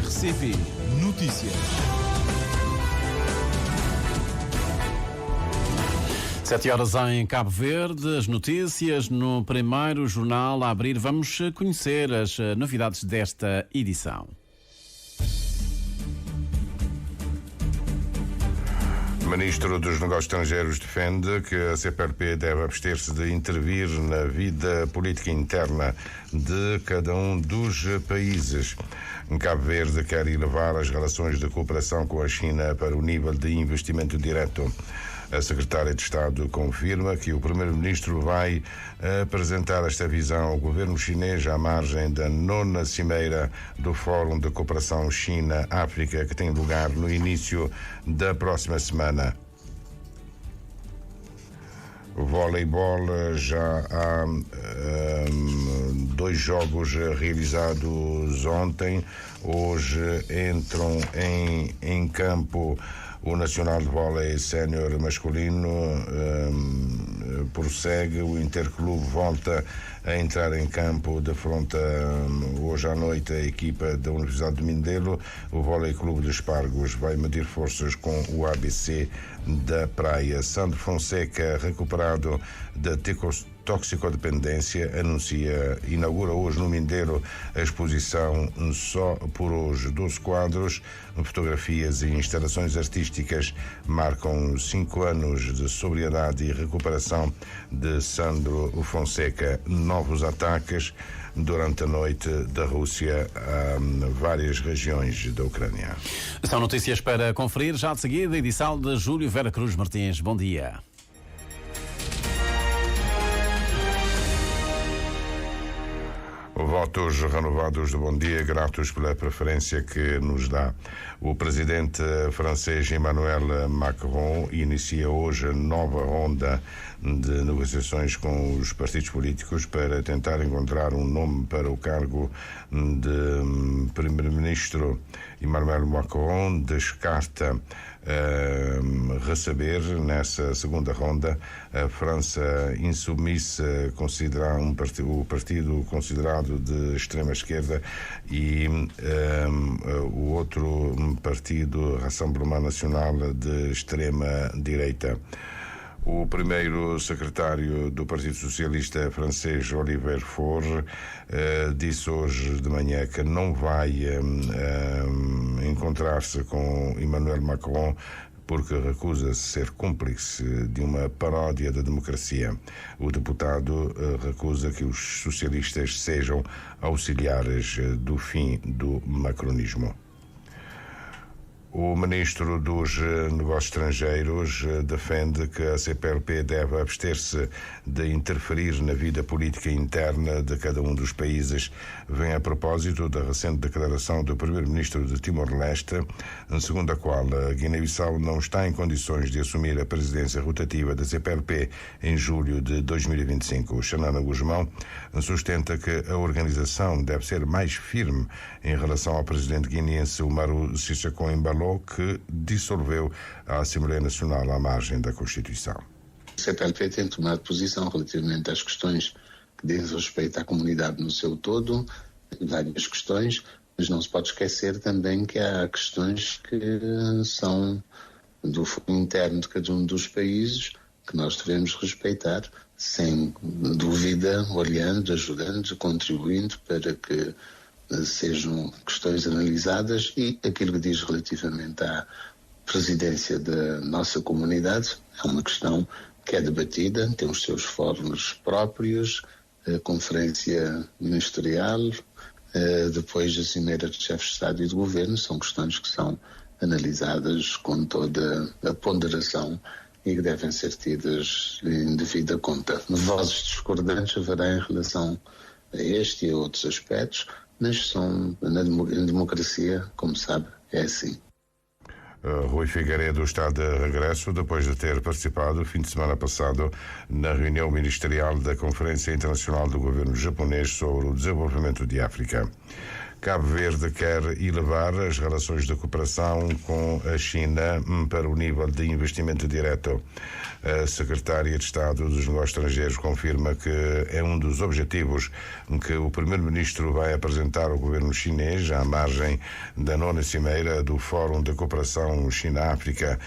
RCP Notícias. 7 horas em Cabo Verde, as notícias no primeiro jornal a abrir. Vamos conhecer as novidades desta edição. O Ministro dos Negócios Estrangeiros defende que a CPLP deve abster-se de intervir na vida política interna de cada um dos países. Cabo Verde quer elevar as relações de cooperação com a China para o nível de investimento direto. A Secretária de Estado confirma que o Primeiro-Ministro vai apresentar esta visão ao governo chinês à margem da 9ª Cimeira do Fórum de Cooperação China-África, que tem lugar no início da próxima semana. O voleibol, já há 2 jogos realizados ontem. Hoje entram em campo o Nacional de Vôlei Sénior masculino, prossegue, o Interclube volta a entrar em campo, defronta hoje à noite a equipa da Universidade de Mindelo. O Vôlei Clube de Espargos vai medir forças com o ABC da Praia. Sandro Fonseca, recuperado da toxicodependência, inaugura hoje no Mindelo a exposição Só por Hoje. 12 quadros, fotografias e instalações artísticas marcam 5 anos de sobriedade e recuperação de Sandro Fonseca. Novos ataques durante a noite da Rússia a várias regiões da Ucrânia. São notícias para conferir já de seguida, edição de Júlio Vera Cruz Martins. Bom dia. Votos renovados de bom dia, gratos pela preferência que nos dá. O presidente francês Emmanuel Macron inicia hoje a nova ronda de negociações com os partidos políticos para tentar encontrar um nome para o cargo de primeiro-ministro. Emmanuel Macron descarta receber nessa segunda ronda a França insubmissa, o partido considerado de extrema-esquerda, e o outro partido, Rassemblement National, de extrema-direita. O primeiro secretário do Partido Socialista francês, Olivier Faure, disse hoje de manhã que não vai encontrar-se com Emmanuel Macron porque recusa ser cúmplice de uma paródia da democracia. O deputado recusa que os socialistas sejam auxiliares do fim do macronismo. O Ministro dos Negócios Estrangeiros defende que a CPLP deve abster-se de interferir na vida política interna de cada um dos países. Vem a propósito da recente declaração do Primeiro-Ministro de Timor-Leste, segundo a qual a Guiné-Bissau não está em condições de assumir a presidência rotativa da CPLP em julho de 2025. Xanana Guzmão sustenta que a organização deve ser mais firme em relação ao presidente guineense Umaru Sissoco Embalo, que dissolveu a Assembleia Nacional à margem da Constituição. A CPLP tem tomado posição relativamente às questões que dizem respeito à comunidade no seu todo, várias questões, mas não se pode esquecer também que há questões que são do foro interno de cada um dos países que nós devemos respeitar, sem dúvida, olhando, ajudando, contribuindo para que sejam questões analisadas, e aquilo que diz relativamente à presidência da nossa comunidade é uma questão que é debatida, tem os seus fóruns próprios, a conferência ministerial, depois a cimeira de chefes de Estado e de Governo, são questões que são analisadas com toda a ponderação e que devem ser tidas em devida conta. Vozes discordantes haverá em relação a este e a outros aspectos, mas são, em democracia, como sabe, é assim. Rui Figueiredo está de regresso depois de ter participado o fim de semana passado na reunião ministerial da Conferência Internacional do Governo Japonês sobre o Desenvolvimento de África. Cabo Verde quer elevar as relações de cooperação com a China para o nível de investimento direto. A secretária de Estado dos Negócios Estrangeiros confirma que é um dos objetivos que o primeiro-ministro vai apresentar ao governo chinês à margem da 9ª cimeira do Fórum de Cooperação China-África,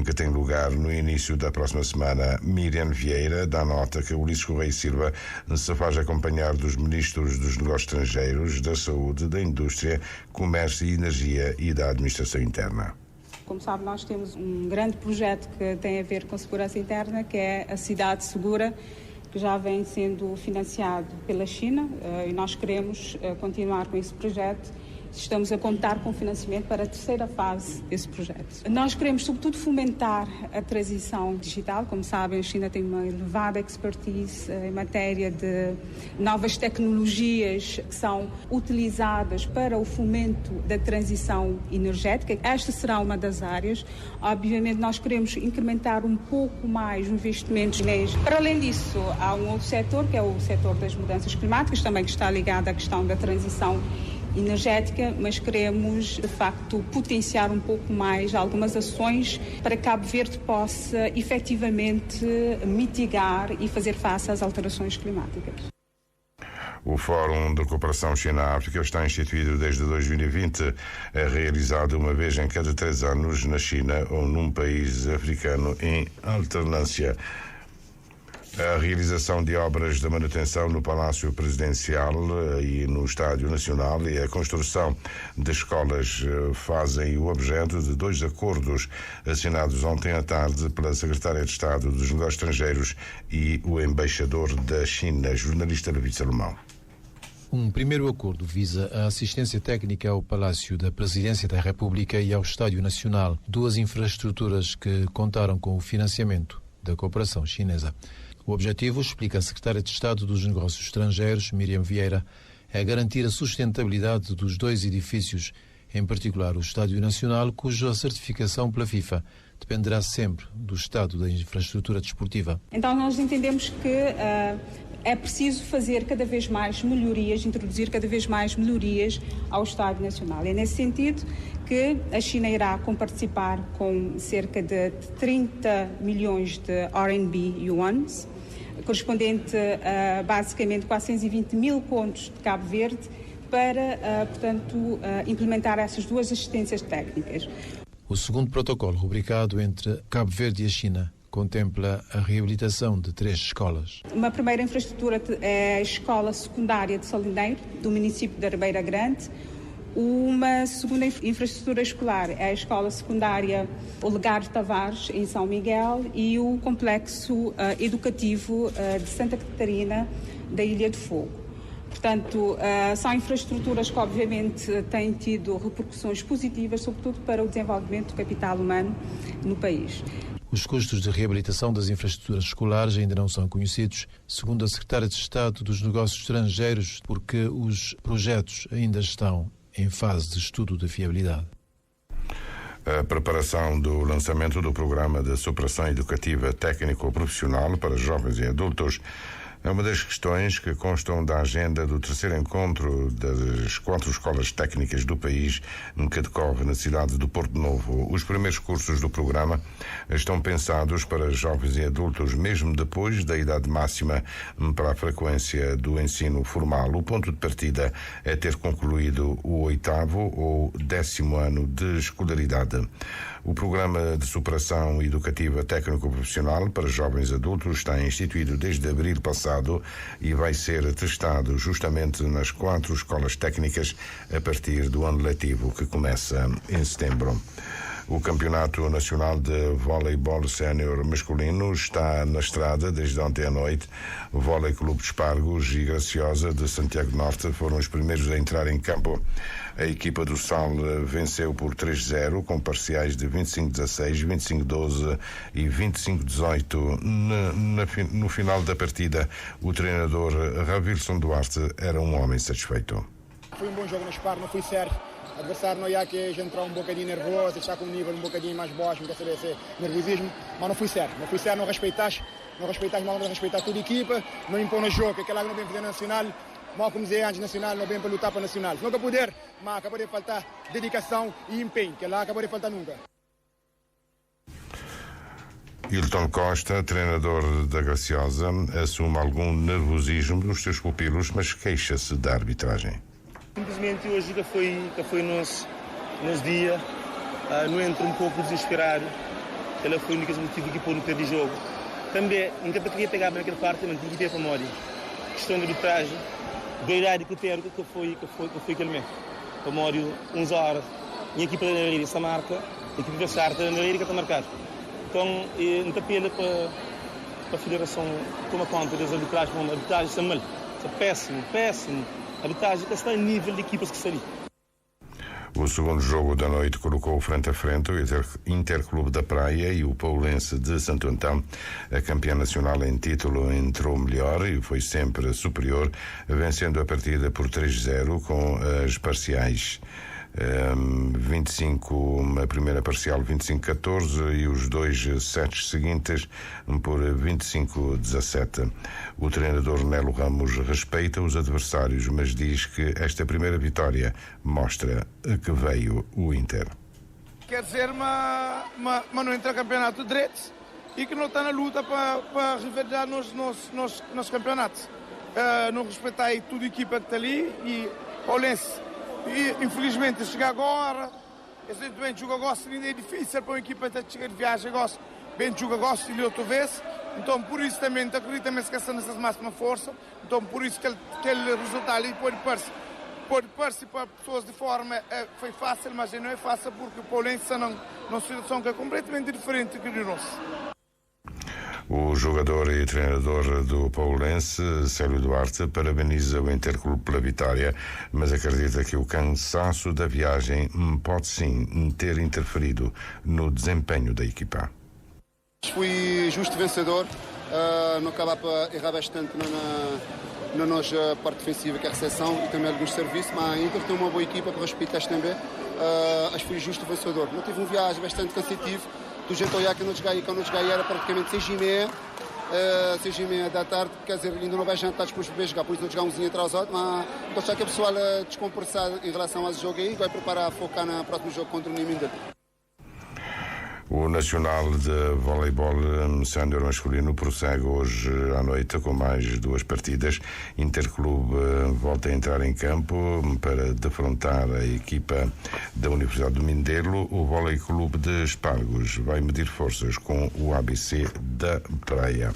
que tem lugar no início da próxima semana. Miriam Vieira dá nota que Ulisses Correia Silva se faz acompanhar dos ministros dos Negócios Estrangeiros, da Saúde, da Indústria, Comércio e Energia e da Administração Interna. Como sabe, nós temos um grande projeto que tem a ver com segurança interna, que é a Cidade Segura, que já vem sendo financiado pela China, e nós queremos continuar com esse projeto. Estamos a contar com financiamento para a 3ª fase desse projeto. Nós queremos, sobretudo, fomentar a transição digital. Como sabem, a China tem uma elevada expertise em matéria de novas tecnologias que são utilizadas para o fomento da transição energética. Esta será uma das áreas. Obviamente, nós queremos incrementar um pouco mais o investimento chinês. Para além disso, há um outro setor, que é o setor das mudanças climáticas, também que está ligado à questão da transição energética, mas queremos, de facto, potenciar um pouco mais algumas ações para que Cabo Verde possa, efetivamente, mitigar e fazer face às alterações climáticas. O Fórum de Cooperação China-África está instituído desde 2020. É realizado uma vez em cada 3 anos na China ou num país africano em alternância. A realização de obras de manutenção no Palácio Presidencial e no Estádio Nacional e a construção de escolas fazem o objeto de 2 acordos assinados ontem à tarde pela Secretária de Estado dos Negócios Estrangeiros e o embaixador da China, jornalista David Salomão. Um primeiro acordo visa a assistência técnica ao Palácio da Presidência da República e ao Estádio Nacional, 2 infraestruturas que contaram com o financiamento da cooperação chinesa. O objetivo, explica a Secretária de Estado dos Negócios Estrangeiros, Miriam Vieira, é garantir a sustentabilidade dos 2 edifícios, em particular o Estádio Nacional, cuja certificação pela FIFA dependerá sempre do estado da infraestrutura desportiva. Então nós entendemos que é preciso fazer cada vez mais melhorias, introduzir cada vez mais melhorias ao Estádio Nacional. É nesse sentido que a China irá comparticipar com cerca de 30 milhões de RMB yuans, correspondente a basicamente 420 mil contos de Cabo Verde, para, portanto, implementar essas 2 assistências técnicas. O segundo protocolo, rubricado entre Cabo Verde e a China, contempla a reabilitação de 3 escolas. Uma primeira infraestrutura é a Escola Secundária de Salineiro, do município da Ribeira Grande. Uma segunda infraestrutura escolar é a Escola Secundária Olegário Tavares, em São Miguel, e o Complexo Educativo de Santa Catarina, da Ilha de Fogo. Portanto, são infraestruturas que obviamente têm tido repercussões positivas, sobretudo para o desenvolvimento do capital humano no país. Os custos de reabilitação das infraestruturas escolares ainda não são conhecidos, segundo a Secretária de Estado dos Negócios Estrangeiros, porque os projetos ainda estão em fase de estudo de fiabilidade. A preparação do lançamento do Programa de Superação Educativa Técnico-Profissional para jovens e adultos é uma das questões que constam da agenda do 3º encontro das 4 escolas técnicas do país, que decorre na cidade do Porto Novo. Os primeiros cursos do programa estão pensados para jovens e adultos, mesmo depois da idade máxima para a frequência do ensino formal. O ponto de partida é ter concluído o 8º ou 10º ano de escolaridade. O Programa de Superação Educativa Técnico-Profissional para jovens e adultos está instituído desde abril passado e vai ser testado justamente nas 4 escolas técnicas a partir do ano letivo, que começa em setembro. O Campeonato Nacional de Voleibol Sénior Masculino está na estrada desde ontem à noite. O Vôlei Clube de Espargos e Graciosa de Santiago Norte foram os primeiros a entrar em campo. A equipa do Sal venceu por 3-0, com parciais de 25-16, 25-12 e 25-18. No final da partida, o treinador Ravilson Duarte era um homem satisfeito. Foi um bom jogo no Espargo, não fui sério. O adversário não ia que a gente entrar um bocadinho nervoso, está com um nível um bocadinho mais baixo, não quer saber se nervosismo, mas não fui sério, não respeitaste mal, não respeitar toda a equipa, não impor no jogo, aquela que não tem que fazer nacional, Mas como dizia antes, nacional não vem para lutar para nacional. Se nunca puder, mas acaba de faltar dedicação e empenho, que lá acaba de faltar nunca. Hilton Costa, treinador da Graciosa, assume algum nervosismo nos seus pupilos, mas queixa-se da arbitragem. Simplesmente hoje que foi nosso dia, não entro um pouco desesperado. Ela foi o único motivo que pôr no pé de jogo. Também, nunca queria pegar naquela parte, mas tinha que ter memória. Questão de arbitragem, do horário que eu que foi aquele mês. Memória, 11 horas. Minha equipa da Nareira está marca, a equipa da Sarta da Nareira que está marcada. Então, não apelo para a Federação tomar conta das arbitragens, a arbitragem está mal. Está péssimo. A arbitragem está em nível de equipas que está ali. O segundo jogo da noite colocou frente a frente o Interclube da Praia e o Poulense de Santo Antão. A campeã nacional em título entrou melhor e foi sempre superior, vencendo a partida por 3-0 com as parciais 25, a primeira parcial 25-14 e os dois sets seguintes por 25-17. O treinador Nelo Ramos respeita os adversários, mas diz que esta primeira vitória mostra que veio o Inter. Quer dizer, mas não entra campeonato direito e que não está na luta para revelar nos campeonatos. Não respeitar aí toda a equipa que está ali e Paulense. E, infelizmente, chegar agora, recentemente joga gosto, ainda é difícil para uma equipa que chegar de viagem, gosto, bem joga gosto e outra vez, então por isso também, acredito também se caçando essas máximas força, então por isso que aquele resultado ali pode parecer para pessoas de forma, foi fácil, mas não é fácil porque o Paulense está numa situação que é completamente diferente do nosso. O jogador e treinador do Poulense, Célio Duarte, parabeniza o Interclube pela vitória, mas acredita que o cansaço da viagem pode sim ter interferido no desempenho da equipa. Fui justo vencedor, não acaba para errar bastante na nossa parte defensiva, que é a recepção e também alguns serviços, mas a Inter tem uma boa equipa para respeitar também. Acho que fui justo vencedor. Não tive uma viagem bastante cansativo. Do jeito que quando eu cheguei era praticamente 6h30 da tarde, quer dizer, ainda não vai jantar depois de jogar, por isso não jogar atrasado, mas estou achando que a pessoa descompressada em relação a esse jogo aí, vai preparar a focar no próximo jogo contra o Nimindel. O Nacional de Voleibol Sénior masculino prossegue hoje à noite com mais duas partidas. Interclube volta a entrar em campo para defrontar a equipa da Universidade do Mindelo. O Vôlei Clube de Espargos vai medir forças com o ABC da Praia.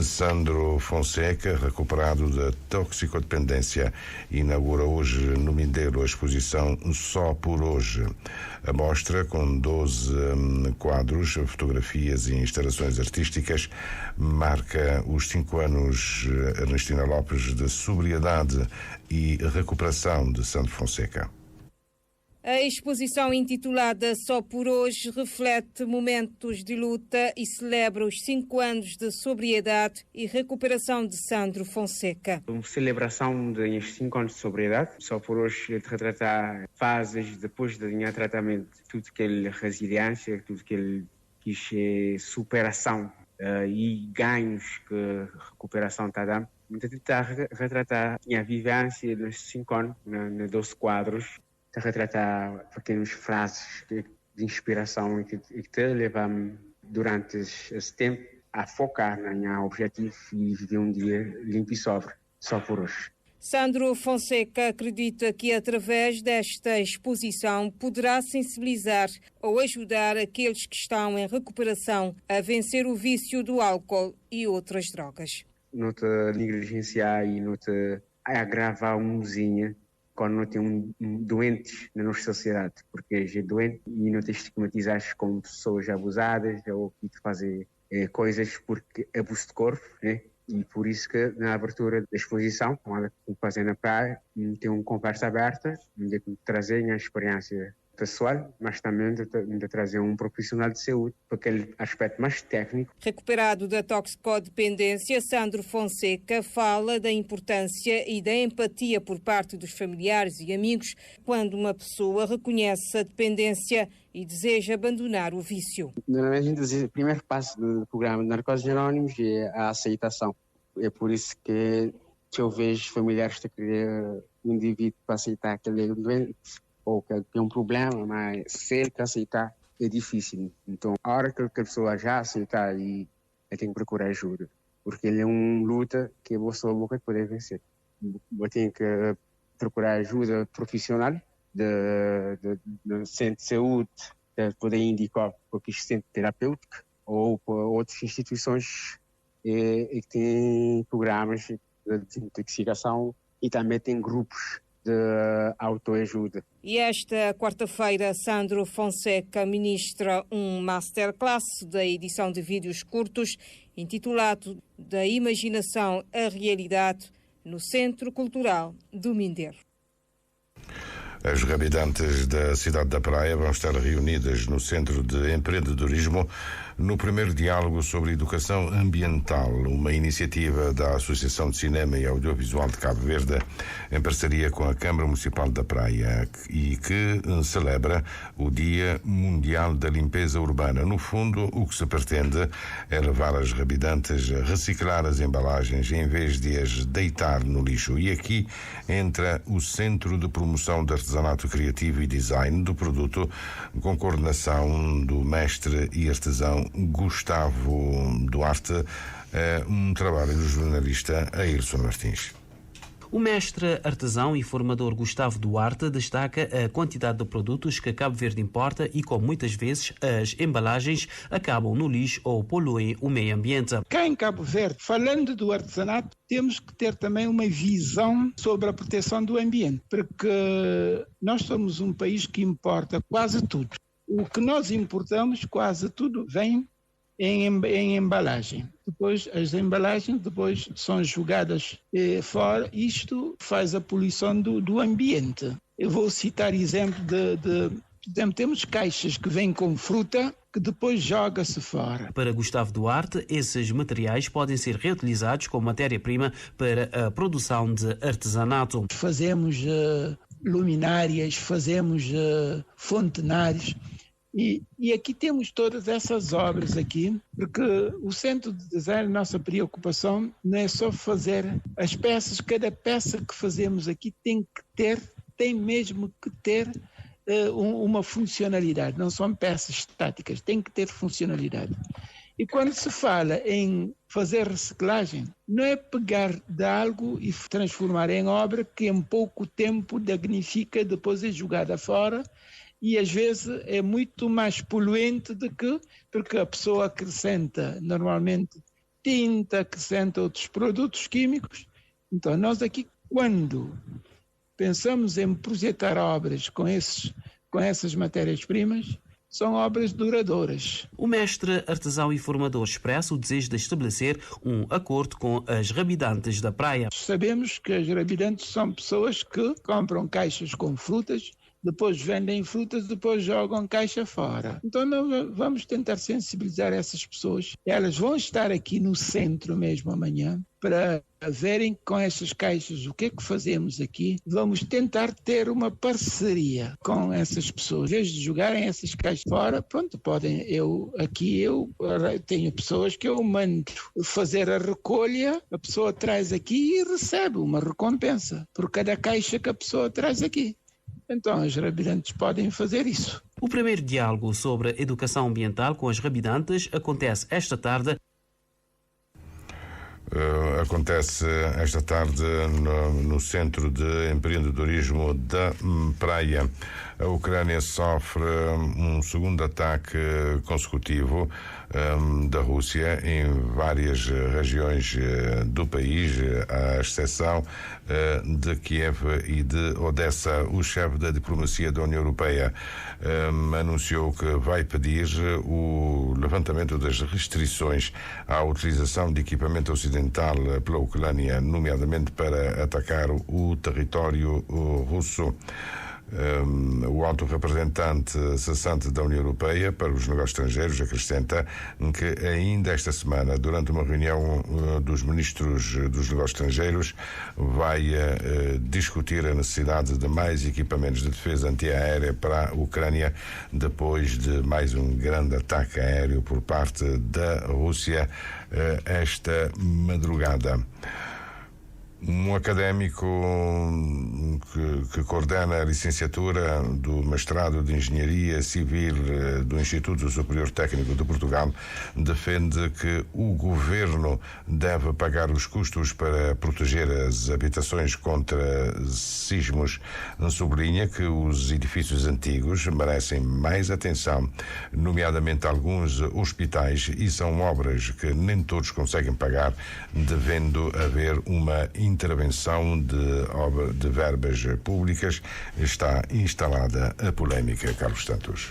Sandro Fonseca, recuperado da toxicodependência, inaugura hoje no Mindelo a exposição Só por Hoje. A mostra, com 12 quadros, fotografias e instalações artísticas, marca os 5 anos Ernestina Lopes de sobriedade e recuperação de Sandro Fonseca. A exposição intitulada Só por Hoje reflete momentos de luta e celebra os 5 anos de sobriedade e recuperação de Sandro Fonseca. Uma celebração dos 5 anos de sobriedade. Só por hoje retratar fases depois do tratamento, tudo que ele resiliência, tudo que ele quis superação e ganhos que a recuperação está dando. Então, tentar retratar a vivência dos 5 anos, nos 12 quadros. Retratar pequenas frases de inspiração e que te levam durante esse tempo a focar no objetivo e viver um dia limpo e sóbrio, só por hoje. Sandro Fonseca acredita que através desta exposição poderá sensibilizar ou ajudar aqueles que estão em recuperação a vencer o vício do álcool e outras drogas. Não te negligenciar e não te agravar uma mozinha quando não tem doentes na nossa sociedade, porque é doente e não te estigmatizas como pessoas abusadas ou que te fazem coisas porque abuso de corpo, né? E por isso que na abertura da exposição, como fazer na praia, tem uma conversa aberta, de trazer a experiência pessoal, mas também de trazer um profissional de saúde para aquele aspecto mais técnico. Recuperado da toxicodependência, Sandro Fonseca fala da importância e da empatia por parte dos familiares e amigos quando uma pessoa reconhece a dependência e deseja abandonar o vício. O primeiro passo do programa de Narcoses Anónimos é a aceitação. É por isso que Se eu vejo familiares que o indivíduo para aceitar que ele é doente ou que ele tem um problema, mas se ele aceitar, é difícil. Então, a hora que a pessoa já aceitar, ele tem que procurar ajuda. Porque ele é uma luta que você não vai poder vencer. Você tem que procurar ajuda profissional de centro de saúde, para poder indicar para o centro terapêutico ou para outras instituições que têm programas de desintoxicação e também tem grupos de autoajuda. E esta quarta-feira, Sandro Fonseca ministra um masterclass da edição de vídeos curtos intitulado Da Imaginação à Realidade no Centro Cultural do Mindelo. As habitantes da cidade da Praia vão estar reunidas no Centro de Empreendedorismo no primeiro diálogo sobre educação ambiental, uma iniciativa da Associação de Cinema e Audiovisual de Cabo Verde, em parceria com a Câmara Municipal da Praia, e que celebra o Dia Mundial da Limpeza Urbana. No fundo, o que se pretende é levar as habitantes a reciclar as embalagens em vez de as deitar no lixo. E aqui entra o Centro de Promoção de Artesanato Criativo e Design do Produto, com coordenação do mestre e artesão Gustavo Duarte, um trabalho do jornalista Ailson Martins. O mestre artesão e formador Gustavo Duarte destaca a quantidade de produtos que Cabo Verde importa e como muitas vezes as embalagens acabam no lixo ou poluem o meio ambiente. Cá em Cabo Verde, falando do artesanato, temos que ter também uma visão sobre a proteção do ambiente, porque nós somos um país que importa quase tudo. O que nós importamos, quase tudo, vem em embalagem. Depois, as embalagens são jogadas fora. Isto faz a poluição do ambiente. Eu vou citar exemplo por exemplo, temos caixas que vêm com fruta que depois joga-se fora. Para Gustavo Duarte, esses materiais podem ser reutilizados como matéria-prima para a produção de artesanato. Fazemos luminárias, fazemos fontenários. E aqui temos todas essas obras aqui, porque o Centro de Design, nossa preocupação não é só fazer as peças, cada peça que fazemos aqui tem mesmo que ter uma funcionalidade, não são peças estáticas, tem que ter funcionalidade. E quando se fala em fazer reciclagem, não é pegar de algo e transformar em obra que em pouco tempo danifica, depois é jogada fora, e às vezes é muito mais poluente porque a pessoa acrescenta normalmente tinta, acrescenta outros produtos químicos. Então nós aqui, quando pensamos em projetar obras com essas matérias-primas, são obras duradouras. O mestre artesão e formador expressa o desejo de estabelecer um acordo com as rabidantes da praia. Sabemos que as rabidantes são pessoas que compram caixas com frutas, depois vendem frutas, depois jogam caixa fora. Então nós vamos tentar sensibilizar essas pessoas. Elas vão estar aqui no centro mesmo amanhã para verem com essas caixas o que é que fazemos aqui. Vamos tentar ter uma parceria com essas pessoas. Em vez de jogarem essas caixas fora, pronto, podem. Eu tenho pessoas que eu mando fazer a recolha, a pessoa traz aqui e recebe uma recompensa por cada caixa que a pessoa traz aqui. Então, as rabidantes podem fazer isso. O primeiro diálogo sobre educação ambiental com as rabidantes acontece esta tarde. Acontece esta tarde no Centro de Empreendedorismo da Praia. A Ucrânia sofre um segundo ataque consecutivo da Rússia em várias regiões do país, à exceção de Kiev e de Odessa. O chefe da diplomacia da União Europeia anunciou que vai pedir o levantamento das restrições à utilização de equipamento ocidental pela Ucrânia, nomeadamente para atacar o território russo. O alto representante cessante da União Europeia para os negócios estrangeiros acrescenta que ainda esta semana, durante uma reunião dos ministros dos negócios estrangeiros, vai discutir a necessidade de mais equipamentos de defesa antiaérea para a Ucrânia, depois de mais um grande ataque aéreo por parte da Rússia esta madrugada. Um académico que coordena a licenciatura do mestrado de Engenharia Civil do Instituto Superior Técnico de Portugal defende que o governo deve pagar os custos para proteger as habitações contra sismos. Sublinha que os edifícios antigos merecem mais atenção, nomeadamente alguns hospitais, e são obras que nem todos conseguem pagar, devendo haver uma intervenção de verbas públicas. Está instalada a polémica, Carlos Santos.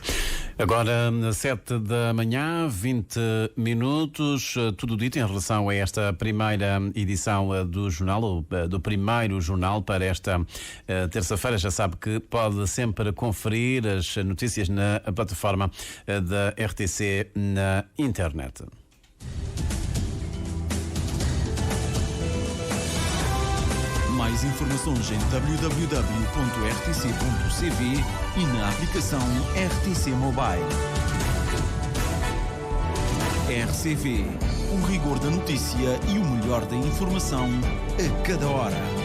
Agora, 7 da manhã, 20 minutos, tudo dito em relação a esta primeira edição do jornal, do primeiro jornal para esta terça-feira. Já sabe que pode sempre conferir as notícias na plataforma da RTC na internet. Mais informações em www.rtc.cv e na aplicação RTC Mobile. RCV, o rigor da notícia e o melhor da informação a cada hora.